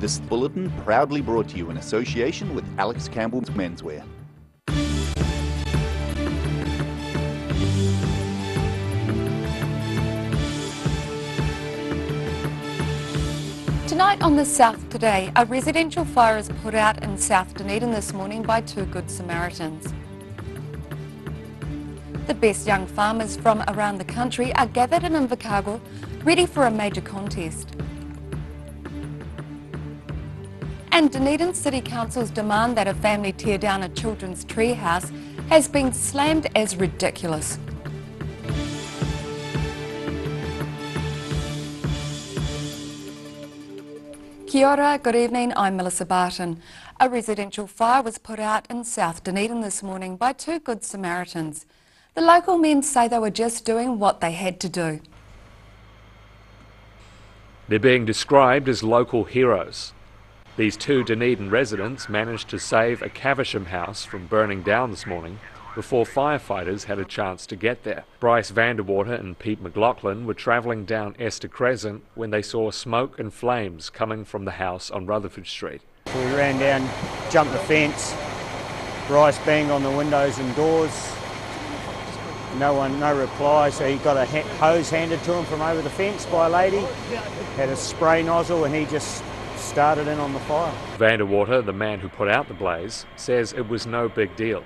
This bulletin proudly brought to you in association with Alex Campbell's Menswear. Tonight on the South Today, a residential fire is put out in South Dunedin this morning by two Good Samaritans. The best young farmers from around the country are gathered in Invercargill, ready for a major contest. And Dunedin City Council's demand that a family tear down a children's treehouse has been slammed as ridiculous. Kia ora, good evening, I'm Melissa Barton. A residential fire was put out in South Dunedin this morning by two Good Samaritans. The local men say they were just doing what they had to do. They're being described as local heroes. These two Dunedin residents managed to save a Caversham house from burning down this morning before firefighters had a chance to get there. Bryce Vanderwater and Pete McLaughlin were travelling down Esther Crescent when they saw smoke and flames coming from the house on Rutherford Street. We ran down, jumped the fence, Bryce banged on the windows and doors, no reply, so he got a hose handed to him from over the fence by a lady, had a spray nozzle and he just started in on the fire. Vanderwater, the man who put out the blaze, says it was no big deal.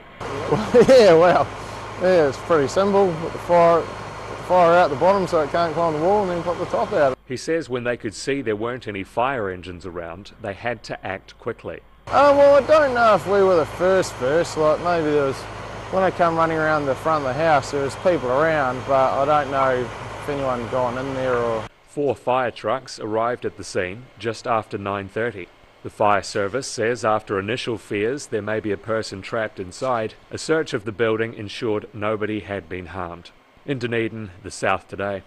It's pretty simple. Put the fire out the bottom so it can't climb the wall and then put the top out. He says when they could see there weren't any fire engines around, they had to act quickly. Well, I don't know if we were the first, like maybe there was, when I come running around the front of the house, there was people around, but I don't know if anyone gone in there or... 4 fire trucks arrived at the scene just after 9:30. The fire service says after initial fears there may be a person trapped inside, a search of the building ensured nobody had been harmed. In Dunedin, the South Today.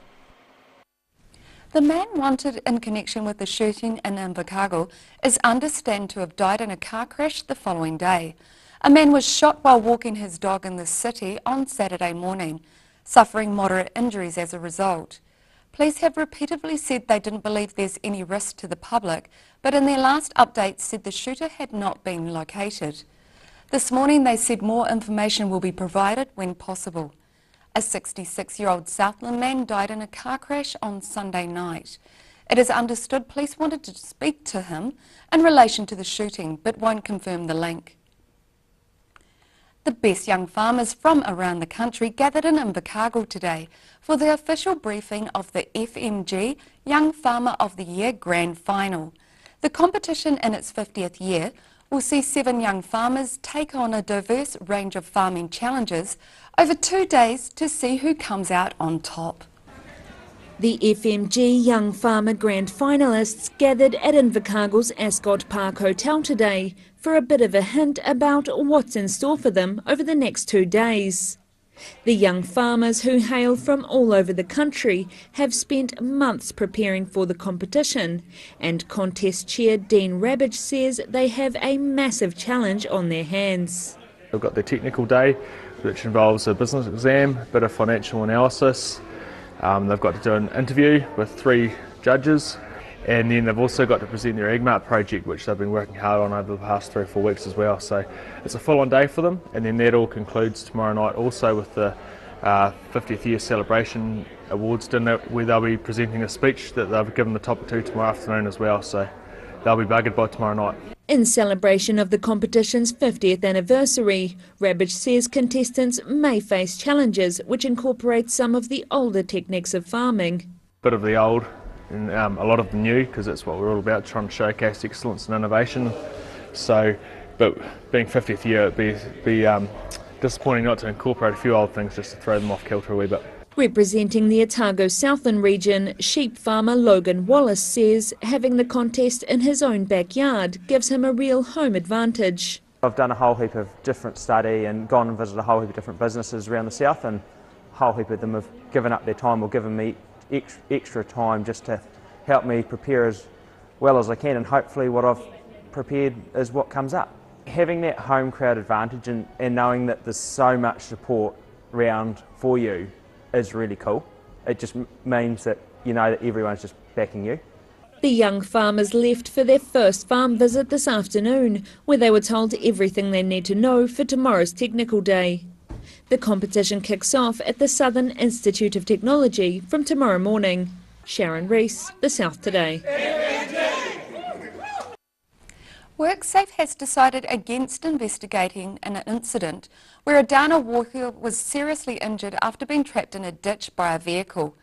The man wanted in connection with the shooting in Invercargill is understood to have died in a car crash the following day. A man was shot while walking his dog in the city on Saturday morning, suffering moderate injuries as a result. Police have repeatedly said they didn't believe there's any risk to the public, but in their last update said the shooter had not been located. This morning they said more information will be provided when possible. A 66-year-old Southland man died in a car crash on Sunday night. It is understood police wanted to speak to him in relation to the shooting, but won't confirm the link. The best young farmers from around the country gathered in Invercargill today for the official briefing of the FMG Young Farmer of the Year Grand Final. The competition in its 50th year will see 7 young farmers take on a diverse range of farming challenges over 2 days to see who comes out on top. The FMG Young Farmer Grand Finalists gathered at Invercargill's Ascot Park Hotel today for a bit of a hint about what's in store for them over the next 2 days. The young farmers, who hail from all over the country, have spent months preparing for the competition, and contest chair Dean Rabbage says they have a massive challenge on their hands. They've got the technical day, which involves a business exam, a bit of financial analysis. They've got to do an interview with 3 judges, and then they've also got to present their EGMART project, which they've been working hard on over the past 3 or 4 weeks as well. So it's a full-on day for them, and then that all concludes tomorrow night also with the 50th year celebration awards dinner, where they'll be presenting a speech that they've given the top 2 tomorrow afternoon as well. So they'll be buggered by tomorrow night. In celebration of the competition's 50th anniversary, Rabbage says contestants may face challenges which incorporate some of the older techniques of farming. Bit of the old and a lot of the new, because that's what we're all about, trying to showcase excellence and innovation. So, but being 50th year, it'd be disappointing not to incorporate a few old things just to throw them off kilter a wee bit. Representing the Otago Southland region, sheep farmer Logan Wallace says having the contest in his own backyard gives him a real home advantage. I've done a whole heap of different study and gone and visited a whole heap of different businesses around the south, and a whole heap of them have given up their time or given me extra time just to help me prepare as well as I can, and hopefully what I've prepared is what comes up. Having that home crowd advantage and knowing that there's so much support around for you is really cool. It just means that you know that everyone's just backing you. The young farmers left for their first farm visit this afternoon, where they were told everything they need to know for tomorrow's technical day. The competition kicks off at the Southern Institute of Technology from tomorrow morning. Sharon Rees, The South Today. WorkSafe has decided against investigating an incident where a Dana worker was seriously injured after being trapped in a ditch by a vehicle.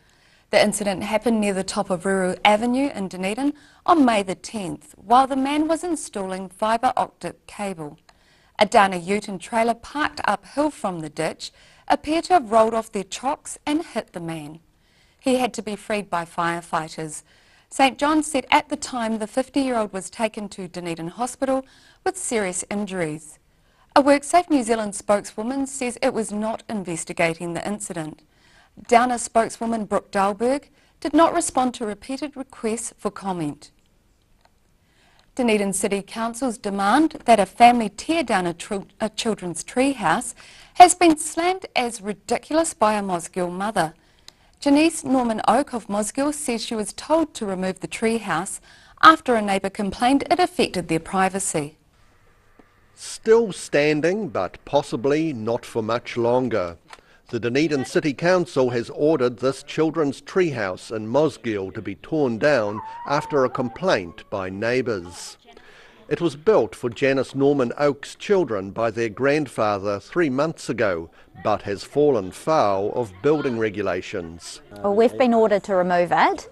The incident happened near the top of Ruru Avenue in Dunedin on May the 10th, while the man was installing fibre optic cable. A Dana ute and trailer parked uphill from the ditch appeared to have rolled off their chocks and hit the man. He had to be freed by firefighters. St John's said at the time the 50-year-old was taken to Dunedin Hospital with serious injuries. A WorkSafe New Zealand spokeswoman says it was not investigating the incident. Downer spokeswoman Brooke Dahlberg did not respond to repeated requests for comment. Dunedin City Council's demand that a family tear down a children's treehouse has been slammed as ridiculous by a Mosgiel mother. Janice Norman Oak of Mosgiel says she was told to remove the treehouse after a neighbour complained it affected their privacy. Still standing, but possibly not for much longer. The Dunedin City Council has ordered this children's treehouse in Mosgiel to be torn down after a complaint by neighbours. It was built for Janice Norman Oak's children by their grandfather 3 months ago, but has fallen foul of building regulations. Well, we've been ordered to remove it,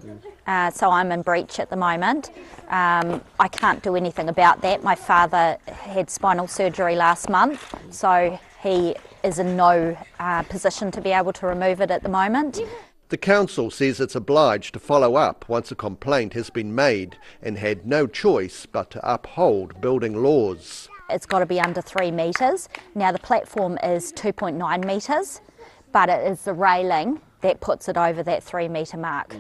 so I'm in breach at the moment. I can't do anything about that. My father had spinal surgery last month, so he is in no position to be able to remove it at the moment. The council says it's obliged to follow up once a complaint has been made and had no choice but to uphold building laws. It's got to be under 3 metres. Now the platform is 2.9 metres, but it is the railing that puts it over that 3 metre mark.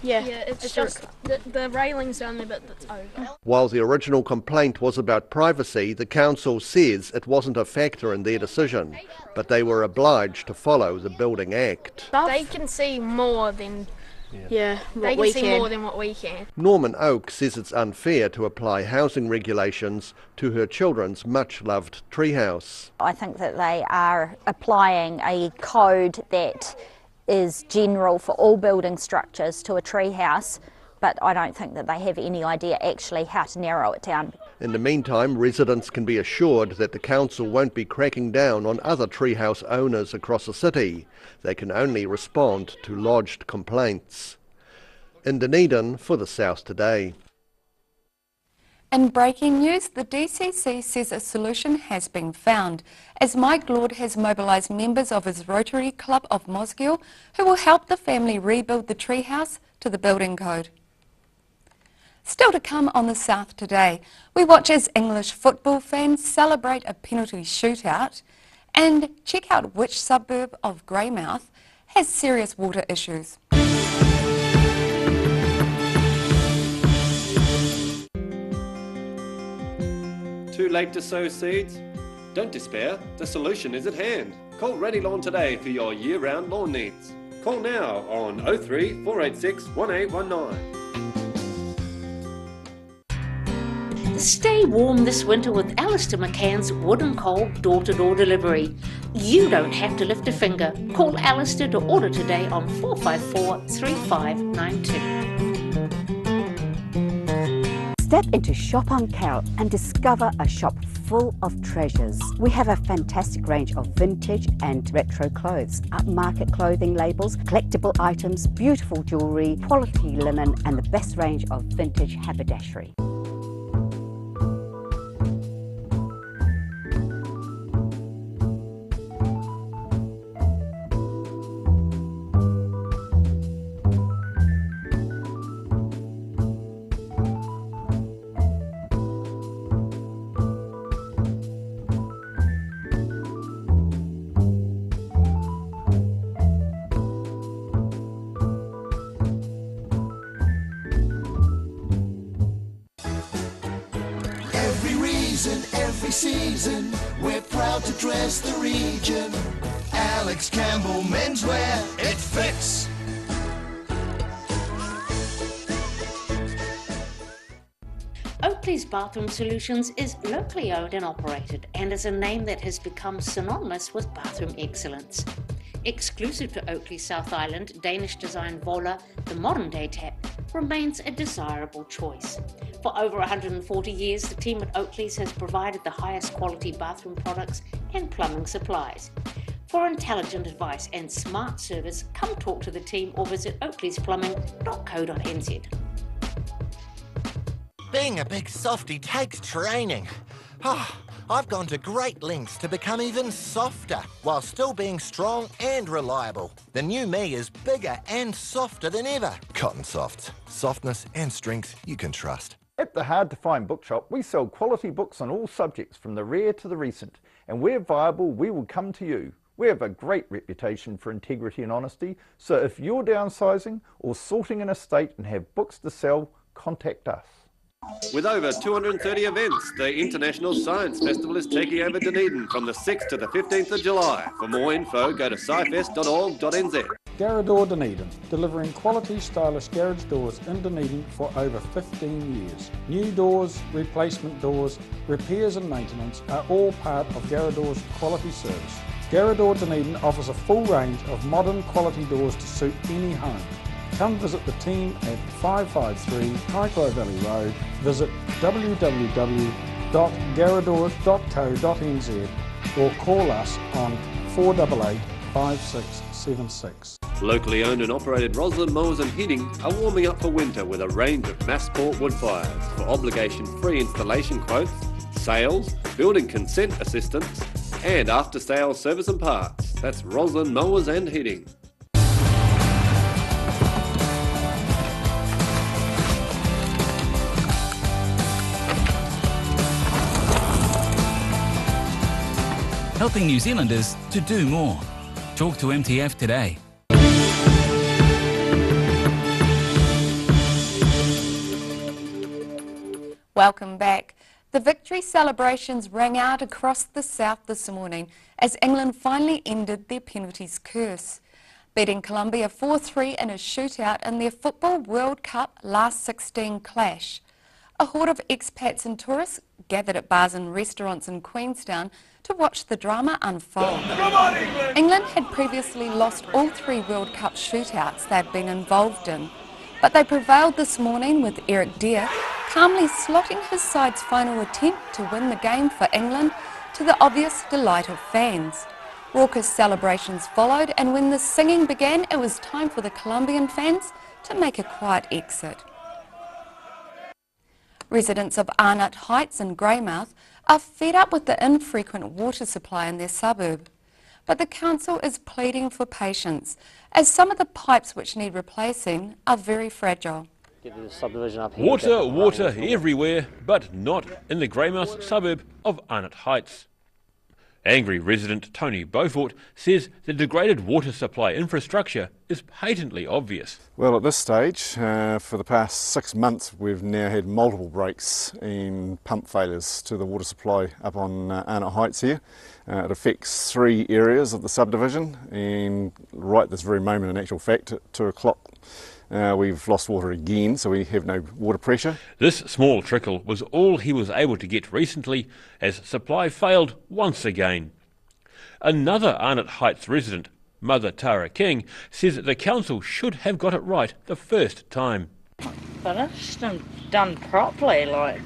Yeah, it's just the railing's the only bit that's over. While the original complaint was about privacy, the council says it wasn't a factor in their decision, but they were obliged to follow the Building Act. They can see more than what we can. Norman Oak says it's unfair to apply housing regulations to her children's much-loved treehouse. I think that they are applying a code that is general for all building structures to a treehouse, but I don't think that they have any idea actually how to narrow it down. In the meantime, residents can be assured that the council won't be cracking down on other treehouse owners across the city. They can only respond to lodged complaints. In Dunedin, for the South Today. In breaking news, the DCC says a solution has been found, as Mike Lord has mobilised members of his Rotary Club of Mosgiel who will help the family rebuild the treehouse to the building code. Still to come on the South Today, we watch as English football fans celebrate a penalty shootout and check out which suburb of Greymouth has serious water issues. Too late to sow seeds? Don't despair, the solution is at hand. Call Ready Lawn today for your year-round lawn needs. Call now on 03 486 1819. Stay warm this winter with Alistair McCann's Wood and Coal door-to-door delivery. You don't have to lift a finger. Call Alistair to order today on 454 3592. Step into Shop on Carol and discover a shop full of treasures. We have a fantastic range of vintage and retro clothes, upmarket clothing labels, collectible items, beautiful jewellery, quality linen and the best range of vintage haberdashery. Every season, we're proud to dress the region. Alex Campbell Menswear, it fits. Oakley's Bathroom Solutions is locally owned and operated and is a name that has become synonymous with bathroom excellence. Exclusive to Oakley South Island, Danish design Vola, the modern day tap, remains a desirable choice. For over 140 years, the team at Oakley's has provided the highest quality bathroom products and plumbing supplies. For intelligent advice and smart service, come talk to the team or visit oakleysplumbing.co.nz. Being a big softie takes training. I've gone to great lengths to become even softer while still being strong and reliable. The new me is bigger and softer than ever. Cotton Softs. Softness and strength you can trust. At the Hard to Find Bookshop, we sell quality books on all subjects from the rare to the recent. And where viable, we will come to you. We have a great reputation for integrity and honesty, so if you're downsizing or sorting an estate and have books to sell, contact us. With over 230 events, the International Science Festival is taking over Dunedin from the 6th to the 15th of July. For more info, go to scifest.org.nz. Garrador Dunedin, delivering quality stylish garage doors in Dunedin for over 15 years. New doors, replacement doors, repairs and maintenance are all part of Garrador's quality service. Garrador Dunedin offers a full range of modern quality doors to suit any home. Come visit the team at 553 Kaikoai Valley Road. Visit www.garrador.co.nz or call us on 488 5676. Locally owned and operated Roslyn Mowers and Heating are warming up for winter with a range of Massport wood fires. For obligation-free installation quotes, sales, building consent assistance, and after-sales service and parts. That's Roslyn Mowers and Heating. Helping New Zealanders to do more. Talk to MTF today. Welcome back. The victory celebrations rang out across the south this morning as England finally ended their penalties curse, beating Colombia 4-3 in a shootout in their Football World Cup last 16 clash. A horde of expats and tourists gathered at bars and restaurants in Queenstown to watch the drama unfold. Come on, England! England had previously lost all 3 World Cup shootouts they'd been involved in, but they prevailed this morning with Eric Dier calmly slotting his side's final attempt to win the game for England to the obvious delight of fans. Raucous celebrations followed, and when the singing began, it was time for the Colombian fans to make a quiet exit. Residents of Arnott Heights in Greymouth are fed up with the infrequent water supply in their suburb. But the council is pleading for patience, as some of the pipes which need replacing are very fragile. Water everywhere, but not in the Greymouth suburb of Arnott Heights. Angry resident Tony Beaufort says the degraded water supply infrastructure is patently obvious. Well, at this stage, for the past 6 months, we've now had multiple breaks and pump failures to the water supply up on Arnott Heights here. It affects 3 areas of the subdivision, and right this very moment, in actual fact, at 2 o'clock, we've lost water again, so we have no water pressure. This small trickle was all he was able to get recently, as supply failed once again. Another Arnott Heights resident, Mother Tara King, says that the council should have got it right the first time. Finished and done properly, like,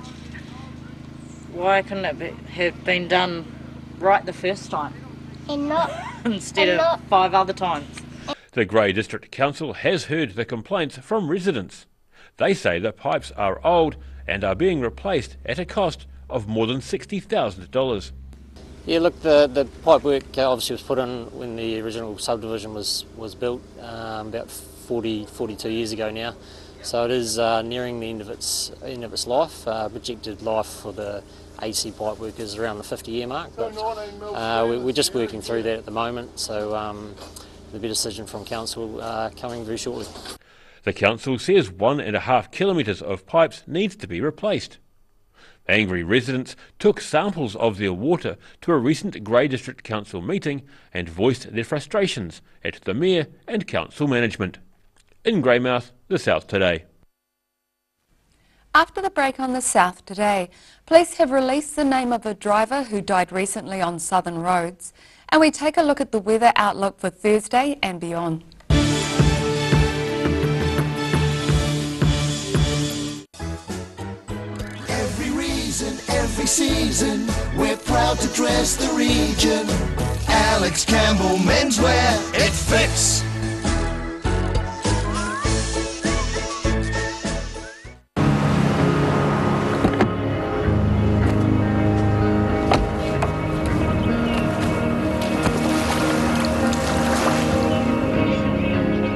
why couldn't it have been done right the first time? And not instead of 5 other times. The Grey District Council has heard the complaints from residents. They say the pipes are old and are being replaced at a cost of more than $60,000. Yeah, look, the pipe work obviously was put in when the original subdivision was built about 42 years ago now. So it is nearing the end of its life. Projected life for the AC pipe work is around the 50-year mark, but we're just working through that at the moment. So there'll be a decision from council coming very shortly. The council says 1.5 kilometres of pipes needs to be replaced. Angry residents took samples of their water to a recent Grey District Council meeting and voiced their frustrations at the Mayor and Council management. In Greymouth, the South Today. After the break on the South Today, police have released the name of a driver who died recently on southern roads, and we take a look at the weather outlook for Thursday and beyond. Every reason, every season, we're proud to dress the region. Alex Campbell Menswear, it fits.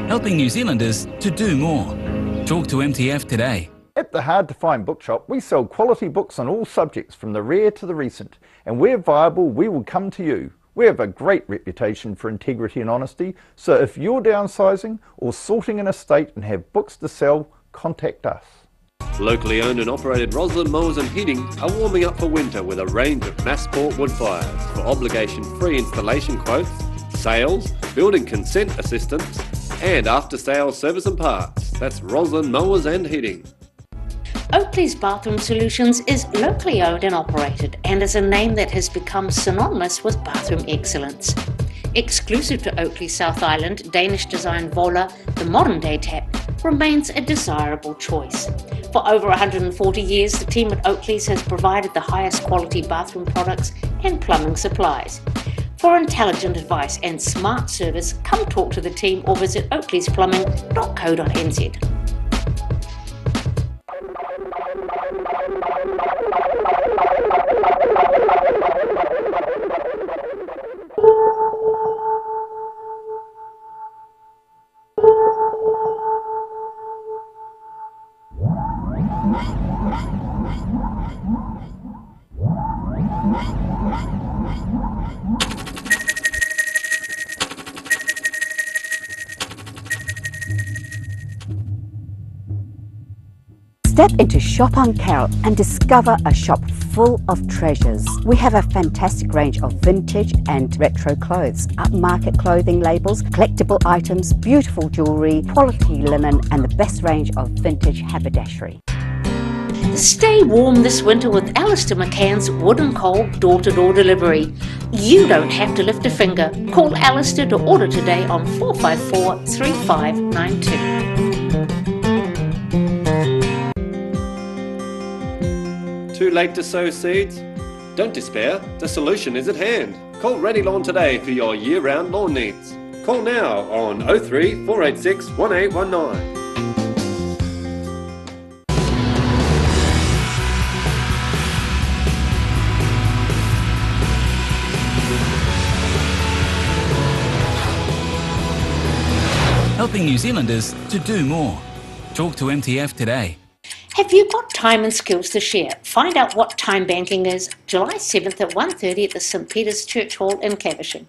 Helping New Zealanders to do more. Talk to MTF today. At the Hard to Find Bookshop, we sell quality books on all subjects from the rare to the recent, and where viable, we will come to you. We have a great reputation for integrity and honesty, so if you're downsizing or sorting an estate and have books to sell, contact us. Locally owned and operated Roslyn Mowers and Heating are warming up for winter with a range of Massport wood fires for obligation-free installation quotes, sales, building consent assistance, and after-sales service and parts. That's Roslyn Mowers and Heating. Oakley's Bathroom Solutions is locally owned and operated and is a name that has become synonymous with bathroom excellence. Exclusive to Oakley South Island, Danish design Vola, the modern day tap, remains a desirable choice. For over 140 years, the team at Oakley's has provided the highest quality bathroom products and plumbing supplies. For intelligent advice and smart service, come talk to the team or visit oakleysPlumbing.co.nz. Step into Shop on Carroll and discover a shop full of treasures. We have a fantastic range of vintage and retro clothes, upmarket clothing labels, collectible items, beautiful jewellery, quality linen and the best range of vintage haberdashery. Stay warm this winter with Alistair McCann's Wood and Coal door-to-door delivery. You don't have to lift a finger. Call Alistair to order today on 454 3592. Too late to sow seeds? Don't despair, the solution is at hand. Call Ready Lawn today for your year-round lawn needs. Call now on 03 486 1819. Helping New Zealanders to do more. Talk to MTF today. Have you got time and skills to share? Find out what time banking is July 7th at 1:30 at the St Peter's Church Hall in Caversham.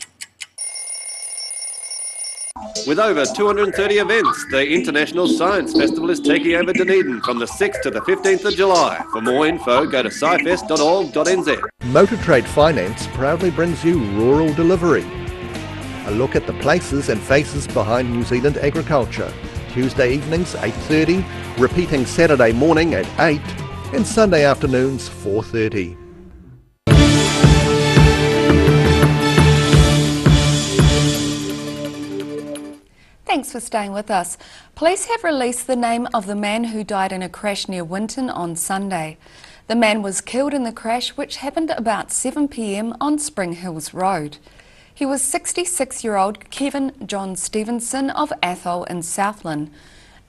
With over 230 events, the International Science Festival is taking over Dunedin from the 6th to the 15th of July. For more info, go to scifest.org.nz. Motor Trade Finance proudly brings you Rural Delivery. A look at the places and faces behind New Zealand agriculture. Tuesday evenings 8:30, repeating Saturday morning at 8 and Sunday afternoons 4:30. Thanks for staying with us. Police have released the name of the man who died in a crash near Winton on Sunday. The man was killed in the crash, which happened about 7 p.m. on Spring Hills Road. He was 66-year-old Kevin John Stevenson of Athol in Southland.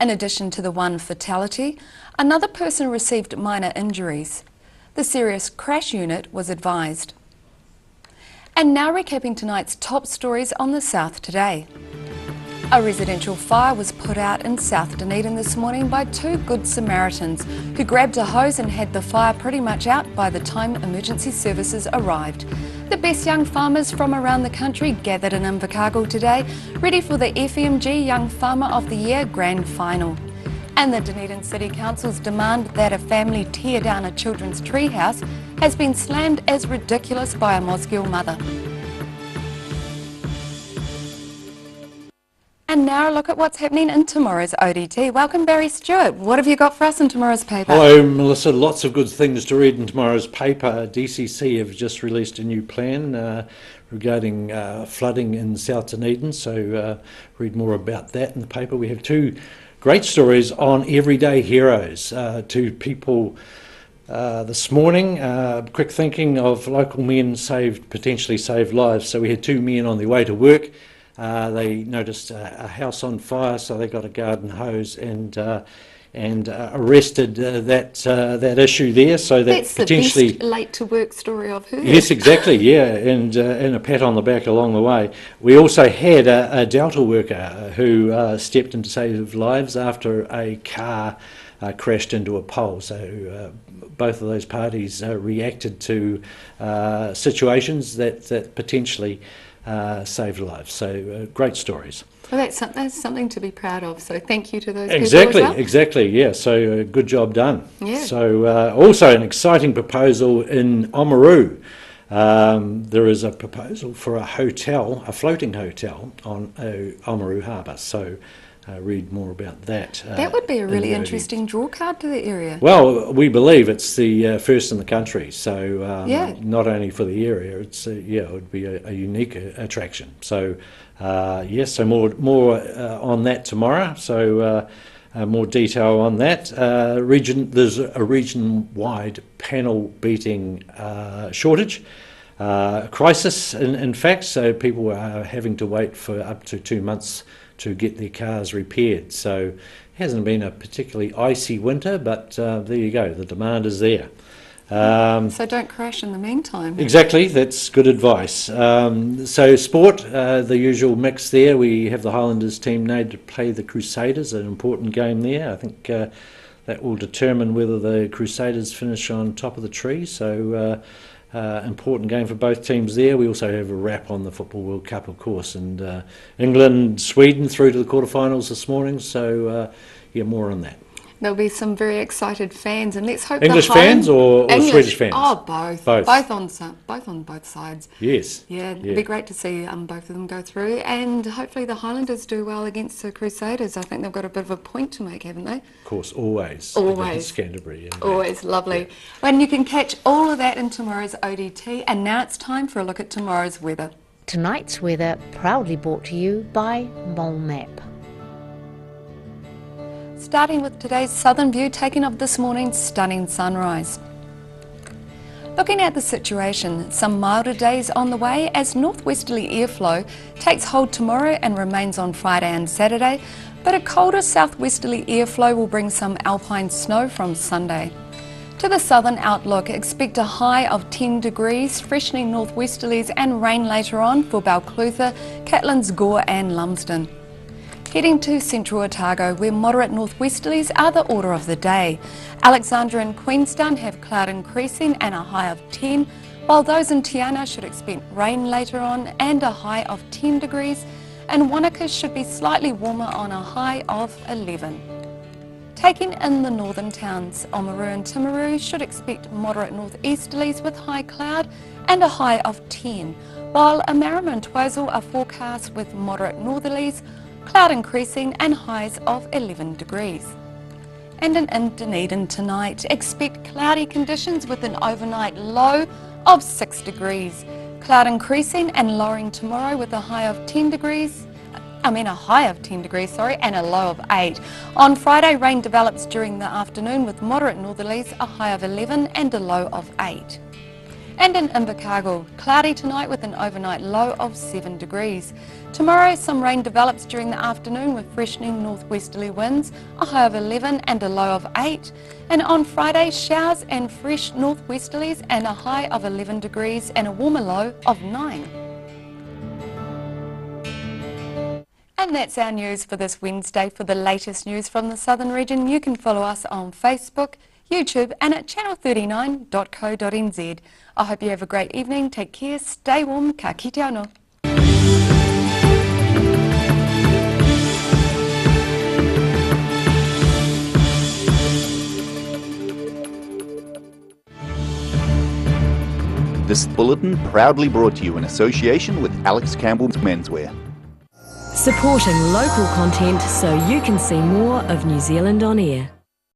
In addition to the one fatality, another person received minor injuries. The serious crash unit was advised. And now recapping tonight's top stories on the South Today. A residential fire was put out in South Dunedin this morning by two Good Samaritans who grabbed a hose and had the fire pretty much out by the time emergency services arrived. The best young farmers from around the country gathered in Invercargill today, ready for the FMG Young Farmer of the Year Grand Final. And the Dunedin City Council's demand that a family tear down a children's treehouse has been slammed as ridiculous by a Mosgiel mother. And now a look at what's happening in tomorrow's ODT. Welcome, Barry Stewart. What have you got for us in tomorrow's paper? Hello, Melissa. Lots of good things to read in tomorrow's paper. DCC have just released a new plan regarding flooding in South Dunedin, so read more about that in the paper. We have two great stories on everyday heroes. Two people this morning, quick thinking of local men potentially saved lives. So we had two men on their way to work. They noticed a house on fire, so they got a garden hose and arrested that issue there. So that that's potentially the best late to work story I've heard. Yes, exactly. Yeah, and a pat on the back along the way. We also had a Delta worker who stepped in to save lives after a car crashed into a pole. So both of those parties reacted to situations that potentially saved lives. So great stories. Well, that's something to be proud of. So thank you to those Exactly, people as well. exactly. Yeah. So good job done. Yeah. So also an exciting proposal in Oamaru. There is a proposal for a hotel, a floating hotel on Oamaru Harbour. So read more about that. That would be a really interesting draw card to the area. Well, we believe it's the first in the country. So yeah. Not only for the area, it's it would be a unique attraction. So yes, so more on that tomorrow. So more detail on that. There's a region-wide panel beating shortage. Crisis, in fact, so people are having to wait for up to 2 months to get their cars repaired. So it hasn't been a particularly icy winter, but there you go, the demand is there. So don't crash in the meantime. Exactly, that's good advice. So sport, the usual mix there. We have the Highlanders team named to play the Crusaders, an important game there. I think that will determine whether the Crusaders finish on top of the tree. So important game for both teams there. We also have a wrap on the Football World Cup, of course, and England, Sweden through to the quarterfinals this morning. So yeah, more on that. There'll be some very excited fans, and let's hope English fans or Swedish fans? Oh, both. Both on both sides. Yes. Yeah, it'd be great to see both of them go through, and hopefully the Highlanders do well against the Crusaders. I think they've got a bit of a point to make, haven't they? Of course, always. Always. Against Canterbury. Yeah. Always lovely. Yeah. And you can catch all of that in tomorrow's ODT, and now it's time for a look at tomorrow's weather. Tonight's weather proudly brought to you by Mole Map. Starting with today's southern view, taking of this morning's stunning sunrise. Looking at the situation, some milder days on the way as northwesterly airflow takes hold tomorrow and remains on Friday and Saturday, but a colder southwesterly airflow will bring some alpine snow from Sunday. To the southern outlook, expect a high of 10 degrees, freshening northwesterlies and rain later on for Balclutha, Catlins, Gore and Lumsden. Heading to central Otago, where moderate northwesterlies are the order of the day. Alexandra and Queenstown have cloud increasing and a high of 10, while those in Tiana should expect rain later on and a high of 10 degrees, and Wanaka should be slightly warmer on a high of 11. Taking in the northern towns, Oamaru and Timaru should expect moderate northeasterlies with high cloud and a high of 10, while Amarama and Twizel are forecast with moderate northerlies, cloud increasing and highs of 11 degrees. And in Dunedin tonight, expect cloudy conditions with an overnight low of 6 degrees. Cloud increasing and lowering tomorrow with a high of 10 degrees. a high of 10 degrees, and a low of 8. On Friday, rain develops during the afternoon with moderate northerlies, a high of 11 and a low of 8. And in Invercargill, cloudy tonight with an overnight low of 7 degrees. Tomorrow, some rain develops during the afternoon with freshening northwesterly winds, a high of 11 and a low of 8. And on Friday, showers and fresh northwesterlies and a high of 11 degrees and a warmer low of 9. And that's our news for this Wednesday. For the latest news from the Southern region, you can follow us on Facebook, YouTube and at channel39.co.nz. I hope you have a great evening. Take care, stay warm, ka kite anō. This bulletin proudly brought to you in association with Alex Campbell's Menswear. Supporting local content so you can see more of New Zealand on air.